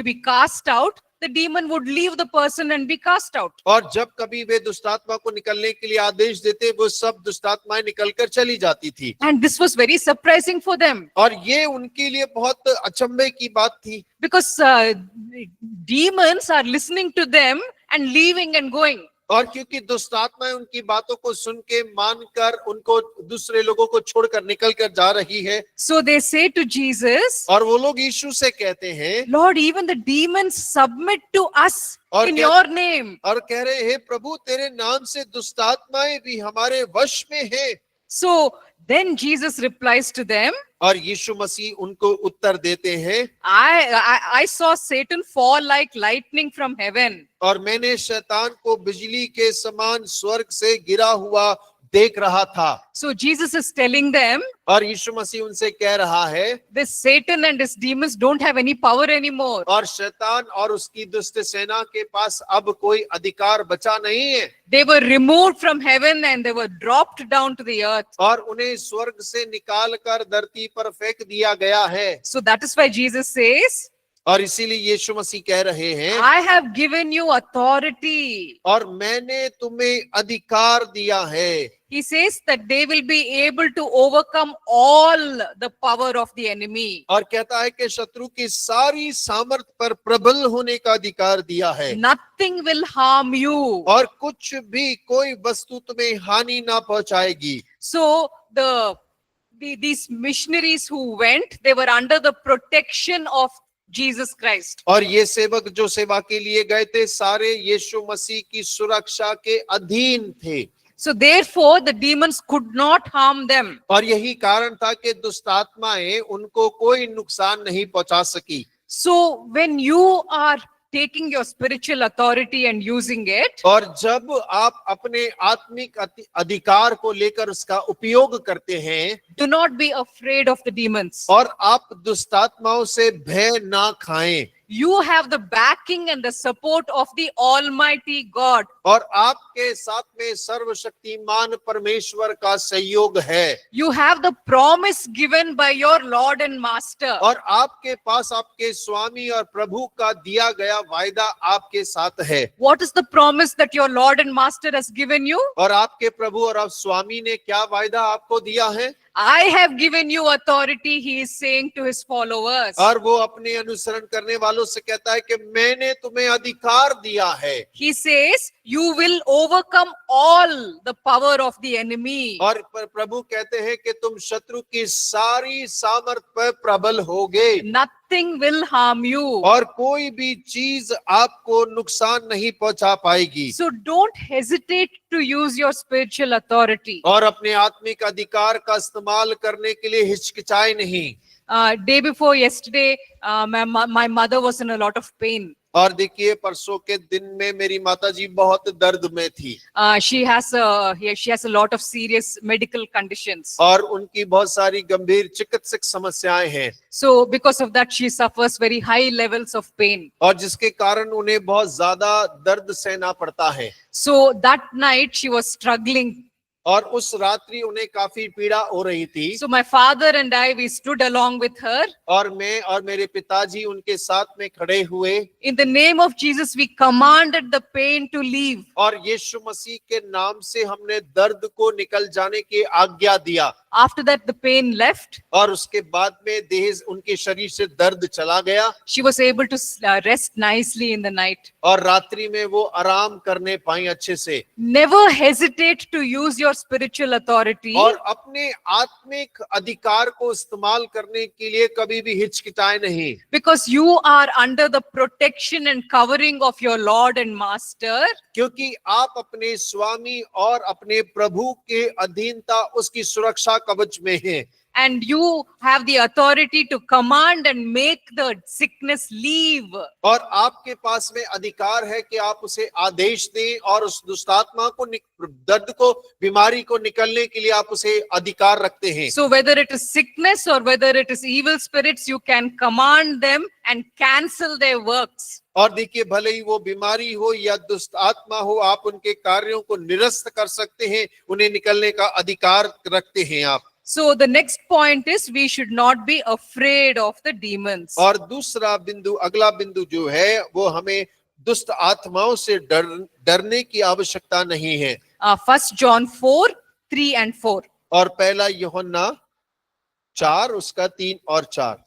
be cast out, the demon would leave the person and be cast out. और जब कभी वे दुष्टात्मा को निकलने के लिए आदेश देते, वो सब दुष्टात्माएं निकलकर चली जाती थी। And this was very surprising for them. और ये उनके लिए बहुत अचंभे की बात थी। Because demons are listening to them and leaving and going. और क्योंकि दुष्टात्माएं उनकी बातों को सुन के मानकर उनको दूसरे लोगों को छोड़कर निकल कर जा रही है। So they say to Jesus, और वो लोग यीशु से कहते हैं, Lord, even the demons submit to us और in क्या- your name. और कह रहे हैं, प्रभु तेरे नाम से दुष्टात्माएं भी हमारे वश में हैं। So then Jesus replies to them, और यीशु मसीह उनको उत्तर देते हैं, I saw Satan fall like lightning from heaven. और मैंने शैतान को बिजली के समान स्वर्ग से गिरा हुआ देख रहा था। So Jesus is telling them, और यीशु मसीह उनसे कह रहा है, this Satan and his demons don't have any power anymore. और शैतान और उसकी दुष्ट सेना के पास अब कोई अधिकार बचा नहीं है, They were removed from heaven and they were dropped down to the earth. और उन्हें स्वर्ग से निकाल कर धरती पर फेंक दिया गया है। So that is why Jesus says, और इसीलिए यीशु मसीह कह रहे हैं, I have given you authority. और मैंने तुम्हें अधिकार दिया है। He says that they will be able to overcome all the power of the enemy. और कहता है कि शत्रु की सारी सामर्थ पर प्रबल होने का अधिकार दिया है, Nothing will harm you. और कुछ भी कोई वस्तु तुम्हें हानि ना पहुंचाएगी। So these missionaries who went, they were under the protection of Jesus Christ. और ये सेवक जो सेवा के लिए गए थे, सारे यीशु मसीह की सुरक्षा के अधीन थे। So therefore the demons could not harm them. और यही कारण था कि दुष्ट आत्माएं उनको कोई नुकसान नहीं पहुंचा सकी। So when you are taking your spiritual authority and using it, और जब आप अपने आत्मिक अधिकार को लेकर उसका उपयोग करते हैं, do not be afraid of the demons. और आप दुष्ट आत्माओं से भय ना खाएं, You have the backing and the support of the Almighty God. और आपके साथ में सर्वशक्तिमान परमेश्वर का सहयोग है, You have the promise given by your Lord and Master. और आपके पास आपके स्वामी और प्रभु का दिया गया वायदा आपके साथ है। What is the promise that your Lord and Master has given you? और आपके प्रभु और आप स्वामी ने क्या वायदा आपको दिया है? I have given you authority, he is saying to his followers. और वो अपने अनुसरण करने वालों से कहता है कि मैंने तुम्हें अधिकार दिया है। He says, you will overcome all the power of the enemy. और प्रभु कहते हैं कि तुम शत्रु की सारी सामर्थ पर प्रबल होगे, Nothing will harm you. और कोई भी चीज आपको नुकसान नहीं पहुंचा पाएगी। So don't hesitate to use your spiritual authority. और अपने आत्मिक अधिकार का इस्तेमाल करने के लिए हिचकिचाए नहीं। Day before yesterday, my mother was in a lot of pain. और देखिए, परसों के दिन में मेरी माताजी बहुत दर्द में थी, She has a lot of serious medical conditions. और उनकी बहुत सारी गंभीर चिकित्सक समस्याएं हैं, So because of that, she suffers very high levels of pain. और जिसके कारण उन्हें बहुत ज्यादा दर्द सहना पड़ता है। So that night she was struggling. और उस रात्रि उन्हें काफी पीड़ा हो रही थी। So my father and I, we stood along with her. और मैं और मेरे पिताजी उनके साथ में खड़े हुए। In the name of Jesus, we commanded the pain to leave. और यीशु मसीह के नाम से हमने दर्द को निकल जाने की आज्ञा दिया। After that, the pain left. और उसके बाद में देह उनके शरीर से दर्द चला गया। She was able to rest nicely in the night. और रात्रि में वो आराम करने पाई अच्छे से। Never hesitate to use your spiritual authority. और अपने आत्मिक अधिकार को इस्तेमाल करने के लिए कभी भी हिचकिचाए नहीं। Because you are under the protection and covering of your Lord and Master. क्योंकि आप अपने स्वामी और अपने प्रभु के अधीनता, उसकी सुरक्षा कवच में हैं। And you have the authority to command and make the sickness leave. और आपके पास में अधिकार है कि आप उसे आदेश दें, और उस दुष्टात्मा को, दर्द को, बीमारी को निकलने के लिए आप उसे अधिकार रखते हैं। So whether it is sickness or whether it is evil spirits, you can command them and cancel their works. और देखिए, भले ही वो बीमारी हो या दुष्ट आत्मा हो, आप उनके कार्यों को निरस्त कर सकते हैं, उन्हें निकलने का अधिकार रखते हैं आप। So the next point is we should not be afraid of the demons. और दूसरा बिंदु, अगला बिंदु जो है, वो हमें दुष्ट आत्माओं से डरने की आवश्यकता नहीं है। 1 John 4:3 and 4. और पहला यूहन्ना 4 उसका 3 और 4।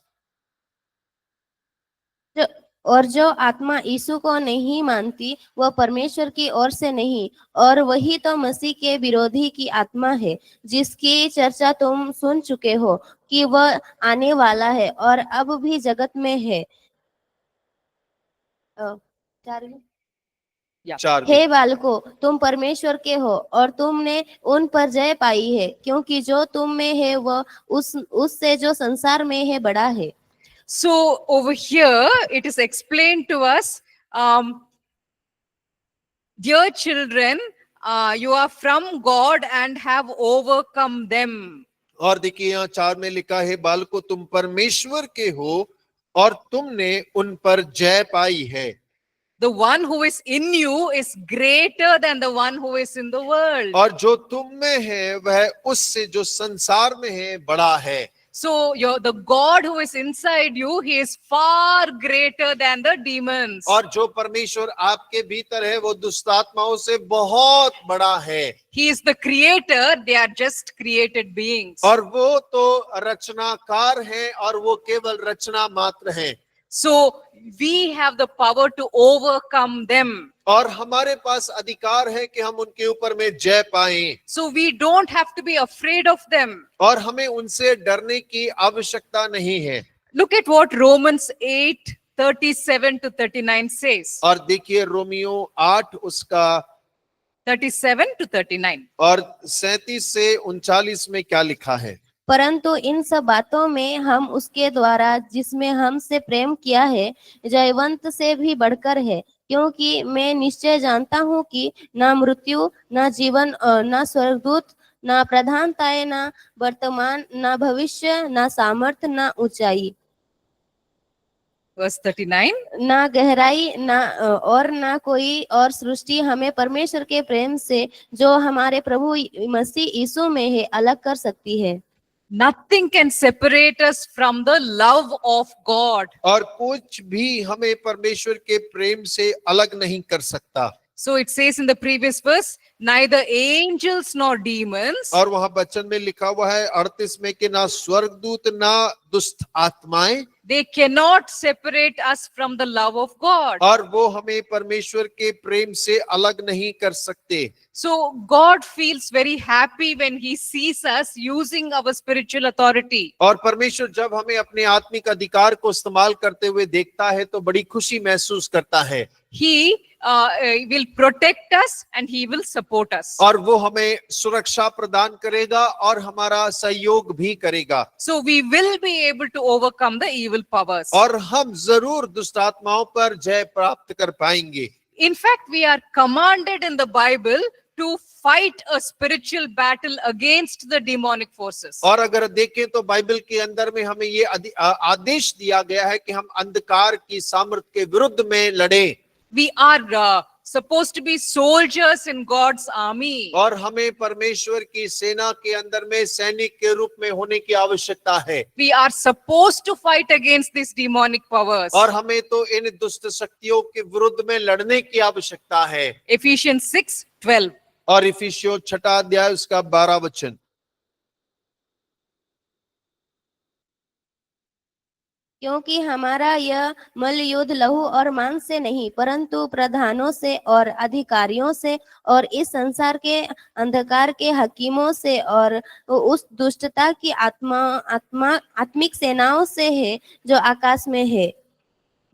और जो आत्मा यीशु को नहीं मानती वह परमेश्वर की ओर से नहीं, और वही तो मसीह के विरोधी की आत्मा है, जिसकी चर्चा तुम सुन चुके हो कि वह आने वाला है और अब भी जगत में है। Yeah. 4 हे बालकों, तुम परमेश्वर के हो और तुमने उन पर जय पाई है, क्योंकि जो तुम में है वह उससे जो संसार में है बड़ा है। So over here, it is explained to us, dear children, you are from God and have overcome them. और देखिए यहाँ 4 में लिखा है, बालकों तुम परमेश्वर के हो और तुमने उन पर जय पाई है। The one who is in you is greater than the one who is in the world. और जो तुम में है वह उससे जो संसार में है बड़ा है। So the God who is inside you, he is far greater than the demons. और जो परमेश्वर आपके भीतर है वो दुष्ट आत्माओं से बहुत बड़ा है। He is the creator, they are just created beings. और वो तो रचनाकार है और वो केवल रचना मात्र है। So we have the power to overcome them. और हमारे पास अधिकार है कि हम उनके ऊपर में जय पाएं। So we don't have to be afraid of them. और हमें उनसे डरने की आवश्यकता नहीं है। Look at what Romans 8:37 to 39 says. और देखिए रोमियो 8 उसका 37 to 39. और 37 से 39 में क्या लिखा है। परंतु इन सब बातों में हम उसके द्वारा जिसमें हमसे प्रेम किया है जयवंत से भी बढ़कर है, क्योंकि मैं निश्चय जानता हूँ कि ना मृत्यु, ना जीवन, ना स्वर्गदूत, ना प्रधानताएं, ना वर्तमान, ना भविष्य, ना सामर्थ, ना ऊंचाई, Verse 39. ना गहराई, ना कोई और सृष्टि हमें परमेश्वर के प्रेम से जो हमारे प्रभु मसीह यीशु में है अलग कर सकती है। Nothing can separate us from the love of God. और कुछ भी हमें परमेश्वर के प्रेम से अलग नहीं कर सकता। So it says in the previous verse, neither angels nor demons, और वहां वचन में लिखा हुआ है 38 में कि ना स्वर्गदूत ना दुष्ट आत्माएं, they cannot separate us from the love of God. और वो हमें परमेश्वर के प्रेम से अलग नहीं कर सकते। So God feels very happy when he sees us using our spiritual authority. और परमेश्वर जब हमें अपने आत्मिक अधिकार को इस्तेमाल करते हुए देखता है तो बड़ी खुशी महसूस करता है। He will protect us and he will support us. और वो हमें सुरक्षा प्रदान करेगा और हमारा सहयोग भी करेगा। So we will be able to overcome the evil powers. और हम जरूर दुष्ट आत्माओं पर जय प्राप्त कर पाएंगे। In fact, we are commanded in the Bible to fight a spiritual battle against the demonic forces. और अगर देखें तो बाइबल के अंदर में हमें ये आदेश दिया गया है कि हम अंधकार की सामर्थ के विरुद्ध में लड़ें। We are supposed to be soldiers in God's army. और हमें परमेश्वर की सेना के अंदर में सैनिक के रूप में होने की आवश्यकता है। We are supposed to fight against these demonic powers. और हमें तो इन दुष्ट शक्तियों के विरुद्ध में लड़ने की आवश्यकता है। Ephesians 6:12. और इफिसियों 6 अध्याय उसका 12 वचन। क्योंकि हमारा यह मल्ल युद्ध लहू और मांस से नहीं, परंतु प्रधानों से और अधिकारियों से और इस संसार के अंधकार के हकीमों से और उस दुष्टता की आत्मिक सेनाओं से है जो आकाश में है।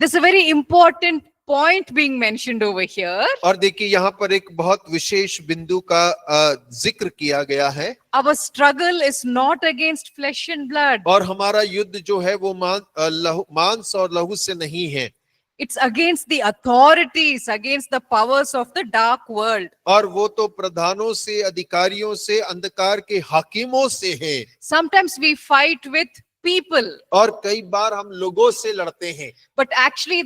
This is a very important point being mentioned over here. और देखिए यहाँ पर एक बहुत विशेष बिंदु का जिक्र किया गया है। Our struggle is not against flesh and blood. और हमारा युद्ध जो है वो मांस और लहू से नहीं है। It's against the authorities, against the powers of the dark world. और वो तो प्रधानों से, अधिकारियों से, अंधकार के हाकिमों से है। Sometimes we fight with people, और कई बार हम लोगों से लड़ते हैं। but actually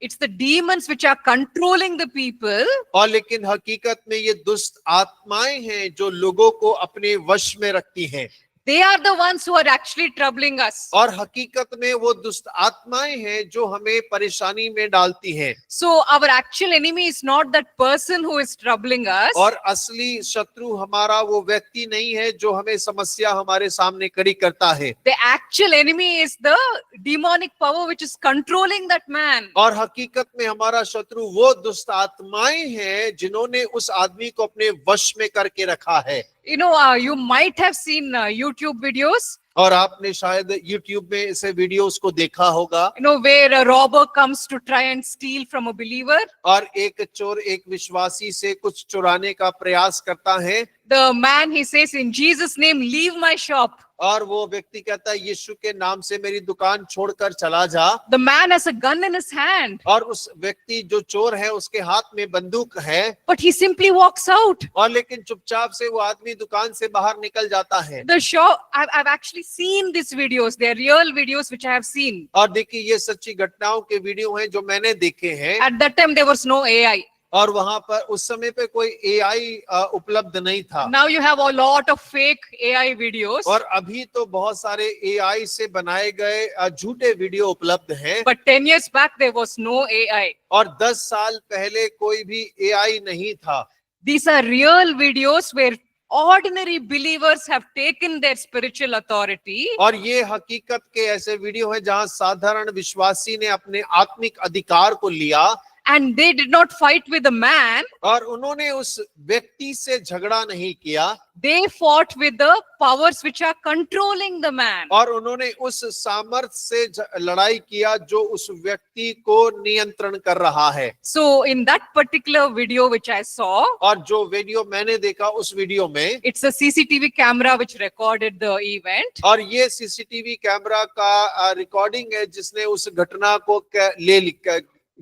it's the demons which are controlling the people. और लेकिन हकीकत में ये दुष्ट आत्माएं हैं जो लोगों को अपने वश में रखती हैं। They are the ones who are actually troubling us. और हकीकत में वो दुष्ट आत्माएं हैं जो हमें परेशानी में डालती हैं। So our actual enemy is not that person who is troubling us. और असली शत्रु हमारा वो व्यक्ति नहीं है जो हमें समस्या हमारे सामने खड़ी करता है। The actual enemy is the demonic power which is controlling that man. और हकीकत में हमारा शत्रु वो दुष्ट आत्माएं हैं जिन्होंने उस आदमी को अपने वश में करके रखा है। You know, you might have seen YouTube videos, और आपने शायद YouTube में ऐसे वीडियोस को देखा होगा, you know, where a robber comes to try and steal from a believer. और एक चोर एक विश्वासी से कुछ चुराने का प्रयास करता है, The man, he says, in Jesus' name, leave my shop. और वो व्यक्ति कहता है यीशु के नाम से मेरी दुकान छोड़कर चला जा। The man has a gun in his hand, और उस व्यक्ति जो चोर है उसके हाथ में बंदूक है, but he simply walks out. और लेकिन चुपचाप से वो आदमी दुकान से बाहर निकल जाता है। The shop, I've actually seen these videos. They're real videos which I have seen. और देखिए ये सच्ची घटनाओं के वीडियो हैं जो मैंने देखे हैं, At that time, there was no AI. और वहां पर उस समय पे कोई AI उपलब्ध नहीं था। Now you have a lot of fake AI videos. और अभी तो बहुत सारे AI से बनाए गए झूठे वीडियो उपलब्ध हैं, But 10 years back, there was no AI. और 10 साल पहले कोई भी AI नहीं था। These are real videos where ordinary believers have taken their spiritual authority और ये हकीकत के ऐसे वीडियो हैं जहां साधारण विश्वासी ने अपने आत्मिक अधिकार को लिया, and they did not fight with the man. और उन्होंने उस व्यक्ति से झगड़ा नहीं किया, They fought with the powers which are controlling the man. और उन्होंने उस सामर्थ्य से लड़ाई किया जो उस व्यक्ति को नियंत्रण कर रहा है। So in that particular video which I saw, और जो वीडियो मैंने देखा उस वीडियो में, it's a CCTV camera which recorded the event. और ये CCTV कैमरा का रिकॉर्डिंग है जिसने उस घटना को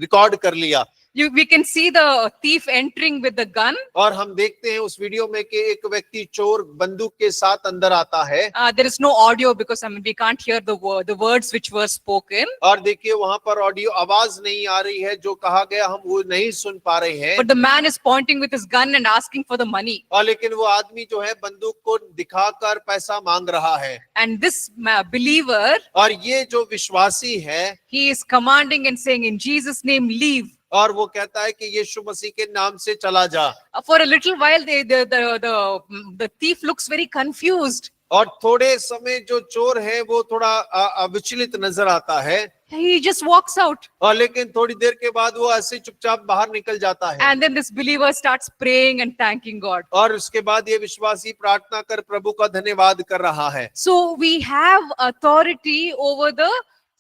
रिकॉर्ड कर लिया। We can see the thief entering with the gun. और हम देखते हैं उस वीडियो में कि एक व्यक्ति चोर बंदूक के साथ अंदर आता है। There is no audio because we can't hear the words which were spoken. और देखिए वहां पर ऑडियो आवाज नहीं आ रही है, जो कहा गया हम वो नहीं सुन पा रहे हैं। But the man is pointing with his gun and asking for the money. और लेकिन वो आदमी जो है बंदूक को दिखाकर पैसा मांग रहा है। And this believer, और ये जो विश्वासी है, he is commanding and saying, in Jesus' name, leave. और वो कहता है कि यीशु मसीह के नाम से चला जा। For a little while, the thief looks very confused. और थोड़े समय जो चोर है वो थोड़ा विचलित नजर आता है, He just walks out. और लेकिन थोड़ी देर के बाद वो ऐसे चुपचाप बाहर निकल जाता है। And then this believer starts praying and thanking God. और उसके बाद ये विश्वासी प्रार्थना कर प्रभु का धन्यवाद कर रहा है। So we have authority over the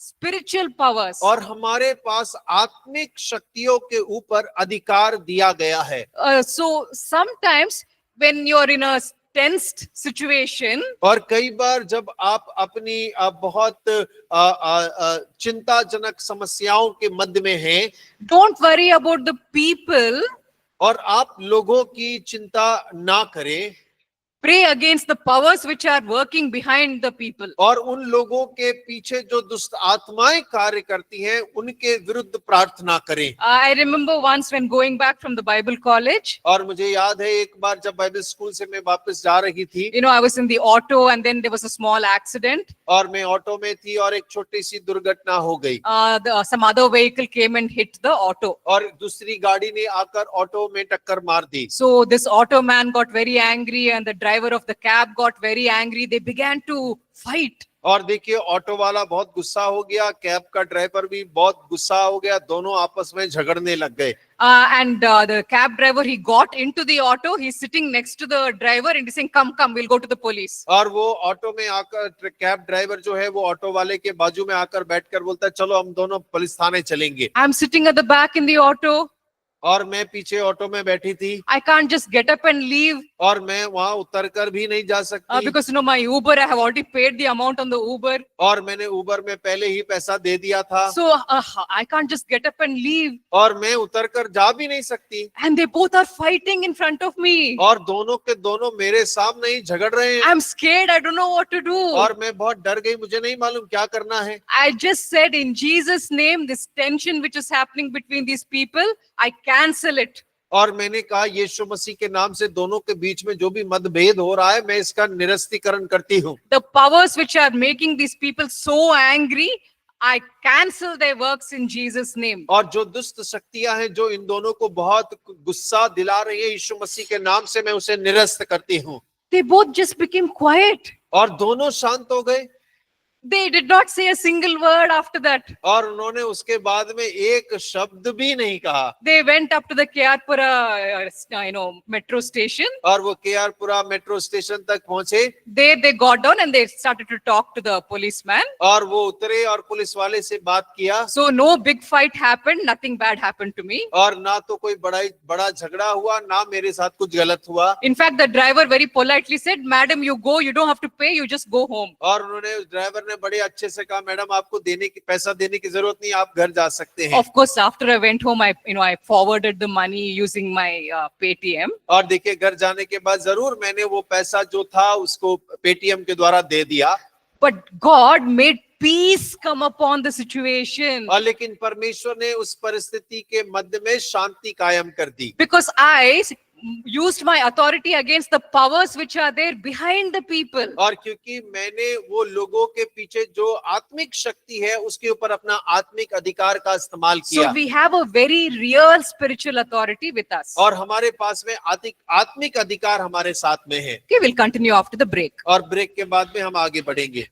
spiritual powers. और हमारे पास आत्मिक शक्तियों के ऊपर अधिकार दिया गया है। So sometimes when you're in a tensed situation, और कई बार जब आप अपनी बहुत चिंताजनक समस्याओं के मध्य में हैं, don't worry about the people. और आप लोगों की चिंता ना करें, Pray against the powers which are working behind the people. और उन लोगों के पीछे जो दुष्ट आत्माएं कार्य करती हैं उनके विरुद्ध प्रार्थना करें। I remember once when going back from the Bible college, और मुझे याद है एक बार जब बाइबल स्कूल से मैं वापस जा रही थी, you know, I was in the auto and then there was a small accident. और मैं ऑटो में थी और एक छोटी सी दुर्घटना हो गई, Some other vehicle came and hit the auto. और दूसरी गाड़ी ने आकर ऑटो में टक्कर मार दी। So this auto man got very angry and the driver of the cab got very angry. They began to fight. और देखिए ऑटो वाला बहुत गुस्सा हो गया, कैब का ड्राइवर भी बहुत गुस्सा हो गया, दोनों आपस में झगड़ने लग गए। And the cab driver, he got into the auto. He's sitting next to the driver and he's saying, come, we'll go to the police. और वो ऑटो में आकर कैब ड्राइवर जो है वो ऑटो वाले के बाजू में आकर बैठकर बोलता है चलो हम दोनों पुलिस थाने चलेंगे। I'm sitting at the back in the auto. और मैं पीछे ऑटो में बैठी थी, I can't just get up and leave और मैं वहां उतर कर भी नहीं जा सकती, because, you know, my Uber, I have already paid the amount on the Uber. और मैंने उबर में पहले ही पैसा दे दिया था, So I can't just get up and leave. और मैं उतर कर जा भी नहीं सकती, And they both are fighting in front of me. और दोनों के दोनों मेरे सामने ही झगड़ रहे हैं। I'm scared. I don't know what to do. और मैं बहुत डर गई, मुझे नहीं मालूम क्या करना है। I just said, in Jesus' name, this tension which is happening between these people, I cancel it. और मैंने कहा यीशु मसीह के नाम से दोनों के बीच में जो भी मतभेद हो रहा है मैं इसका निरस्तीकरण करती हूँ। The powers which are making these people so angry, I cancel their works in Jesus' name. और जो दुष्ट शक्तियां हैं जो इन दोनों को बहुत गुस्सा दिला रही है, यीशु मसीह के नाम से मैं उसे निरस्त करती हूँ। They both just became quiet. और दोनों शांत हो गए। They did not say a single word after that. और उन्होंने उसके बाद में एक शब्द भी नहीं कहा। They went up to the Kyarpura, metro station. और वो केआरपुरा मेट्रो स्टेशन तक पहुंचे They got down and they started to talk to the policeman. और वो उतरे और पुलिस वाले से बात किया So no big fight happened. Nothing bad happened to me. और ना तो कोई बड़ा झगड़ा हुआ, ना मेरे साथ कुछ गलत हुआ। In fact, the driver very politely said, "Madam, you go. You don't have to pay. You just go home." और उन्होंने ड्राइवर ने बड़े अच्छे से कहा, मैडम आपको पैसा देने की जरूरत नहीं, आप घर जा सकते हैं। Of course, after I went home, I forwarded the money using my Paytm. और देखिए घर जाने के बाद जरूर मैंने वो पैसा जो था उसको पेटीएम के द्वारा दे दिया। But God made peace come upon the situation. और लेकिन परमेश्वर ने उस परिस्थिति के मध्य में शांति कायम कर दी। Because I used my authority against the powers which are there behind the people. और क्योंकि मैंने वो लोगों के पीछे जो आत्मिक शक्ति है उसके ऊपर अपना आत्मिक अधिकार का इस्तेमाल So किया। we have a very real spiritual authority with us. और हमारे पास में आत्मिक अधिकार हमारे साथ में है। Okay, we'll continue after the break. और ब्रेक के बाद में हम आगे बढ़ेंगे।